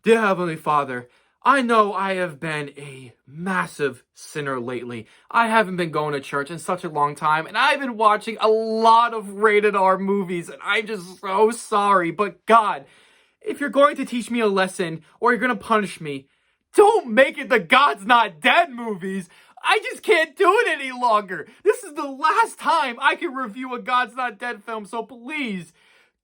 Dear Heavenly Father, I know I have been a massive sinner lately. I haven't been going to church in such a long time, and I've been watching a lot of rated R movies, and I'm just so sorry. But God, if you're going to teach me a lesson, or you're going to punish me, don't make it the God's Not Dead movies. I just can't do it any longer. This is the last time I can review a God's Not Dead film, so please,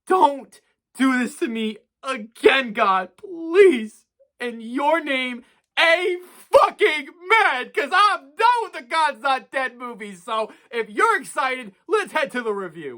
don't do this to me again, God. Please. In your name, a fucking man, because I'm done with the God's Not Dead movies. So if you're excited, let's head to the review.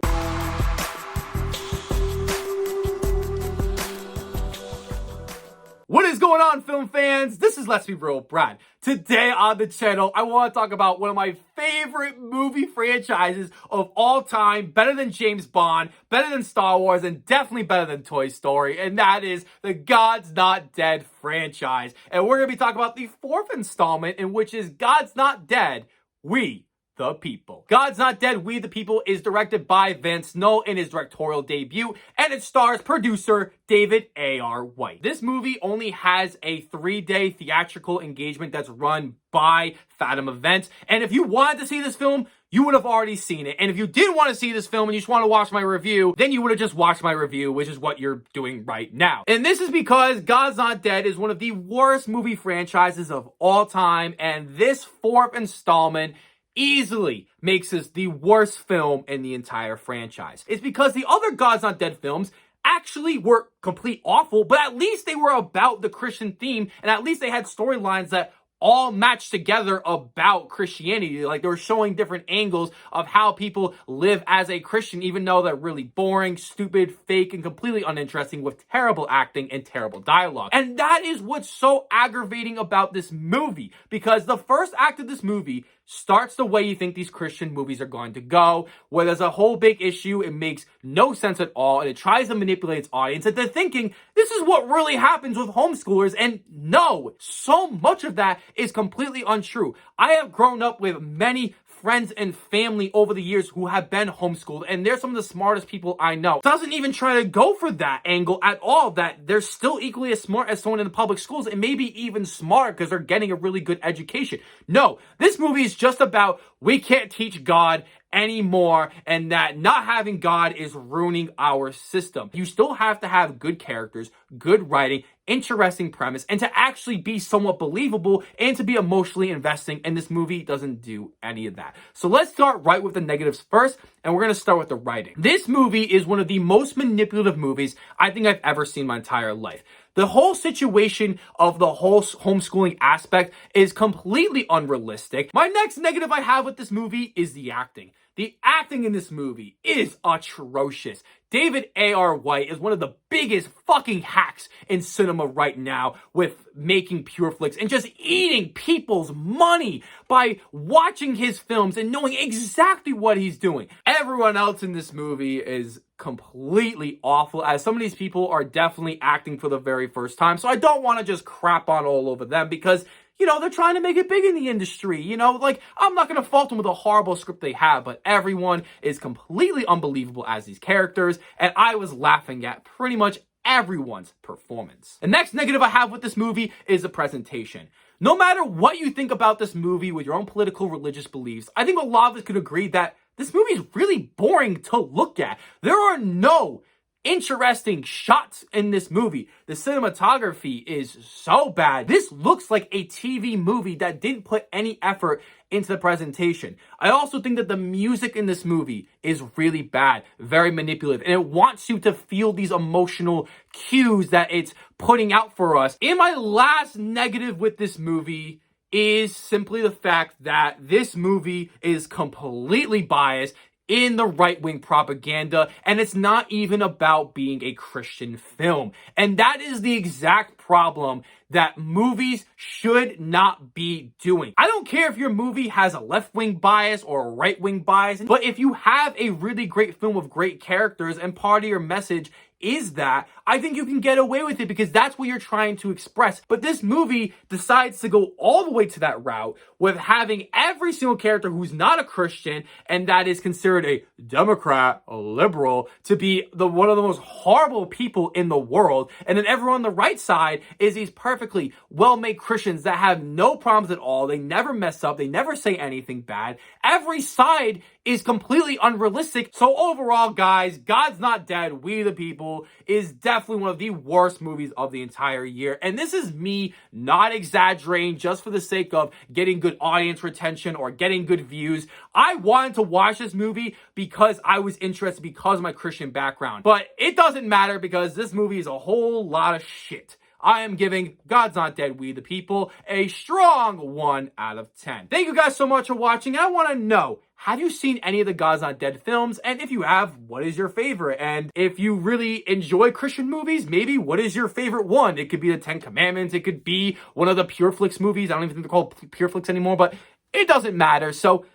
What is going on, film fans? This is Let's Be Real Brad. Today on the channel, I want to talk about one of my favorite movie franchises of all time, better than James Bond, better than Star Wars, and definitely better than Toy Story, and that is the God's Not Dead franchise. And we're going to be talking about the fourth installment, in which is God's Not Dead, We the People. God's Not Dead, We the People is directed by Vince Knoll in his directorial debut, and it stars producer David A.R. White. This movie only has a 3-day theatrical engagement that's run by Fathom Events, and if you wanted to see this film, you would have already seen it. And if you didn't want to see this film and you just want to watch my review, then you would have just watched my review, which is what you're doing right now. And this is because God's Not Dead is one of the worst movie franchises of all time, and this fourth installment easily makes this the worst film in the entire franchise. It's because the other God's Not Dead films actually were complete awful, but at least they were about the Christian theme, and at least they had storylines that all matched together about Christianity. Like, they were showing different angles of how people live as a Christian, even though they're really boring, stupid, fake, and completely uninteresting with terrible acting and terrible dialogue. And that is what's so aggravating about this movie, because the first act of this movie starts the way you think these Christian movies are going to go, where there's a whole big issue, it makes no sense at all, and it tries to manipulate its audience, and they're thinking, this is what really happens with homeschoolers, and no, so much of that is completely untrue. I have grown up with many friends and family over the years who have been homeschooled, and they're some of the smartest people I know. Doesn't even try to go for that angle at all, that they're still equally as smart as someone in the public schools, and maybe even smarter because they're getting a really good education. No, this movie is just about we can't teach God anymore, and that not having God is ruining our system. You still have to have good characters, good writing, interesting premise, and to actually be somewhat believable and to be emotionally investing, and this movie doesn't do any of that. So let's start right with the negatives first, and we're going to start with the writing. This movie is one of the most manipulative movies I think I've ever seen in my entire life. The whole situation of the whole homeschooling aspect is completely unrealistic. My next negative I have with this movie is the acting. The acting in this movie is atrocious. David A.R. White is one of the biggest fucking hacks in cinema right now with making pure flicks and just eating people's money by watching his films and knowing exactly what he's doing. Everyone else in this movie is completely awful, as some of these people are definitely acting for the very first time. So I don't want to just crap on all over them because, you know, they're trying to make it big in the industry. You know, like, I'm not going to fault them with a horrible script they have, but everyone is completely unbelievable as these characters, and I was laughing at pretty much everyone's performance. The next negative I have with this movie is the presentation. No matter what you think about this movie with your own political, religious beliefs, I think a lot of us could agree that this movie is really boring to look at. There are no interesting shots in this movie. The cinematography is so bad. This looks like a TV movie that didn't put any effort into the presentation. I also think that the music in this movie is really bad, very manipulative, and it wants you to feel these emotional cues that it's putting out for us. And my last negative with this movie is simply the fact that this movie is completely biased in the right-wing propaganda, and it's not even about being a Christian film. And that is the exact problem that movies should not be doing. I don't care if your movie has a left-wing bias or a right-wing bias, but if you have a really great film with great characters and part of your message is that, I think you can get away with it because that's what you're trying to express. But this movie decides to go all the way to that route with having every single character who's not a Christian and that is considered a Democrat, a liberal, to be one of the most horrible people in the world. And then everyone on the right side is these perfectly well-made Christians that have no problems at all. They never mess up. They never say anything bad. Every side is completely unrealistic. So overall, guys, God's Not Dead, We the People is definitely one of the worst movies of the entire year. And this is me not exaggerating just for the sake of getting good audience retention or getting good views. I wanted to watch this movie because I was interested because of my Christian background. But it doesn't matter because this movie is a whole lot of shit. I am giving God's Not Dead, We the People a strong 1 out of 10. Thank you guys so much for watching. I want to know, have you seen any of the God's Not Dead films? And if you have, what is your favorite? And if you really enjoy Christian movies, maybe what is your favorite one? It could be the Ten Commandments. It could be one of the PureFlix movies. I don't even think they're called PureFlix anymore, but it doesn't matter. So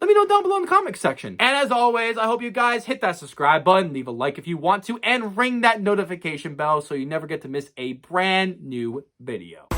let me know down below in the comments section. And as always, I hope you guys hit that subscribe button, leave a like if you want to, and ring that notification bell so you never get to miss a brand new video.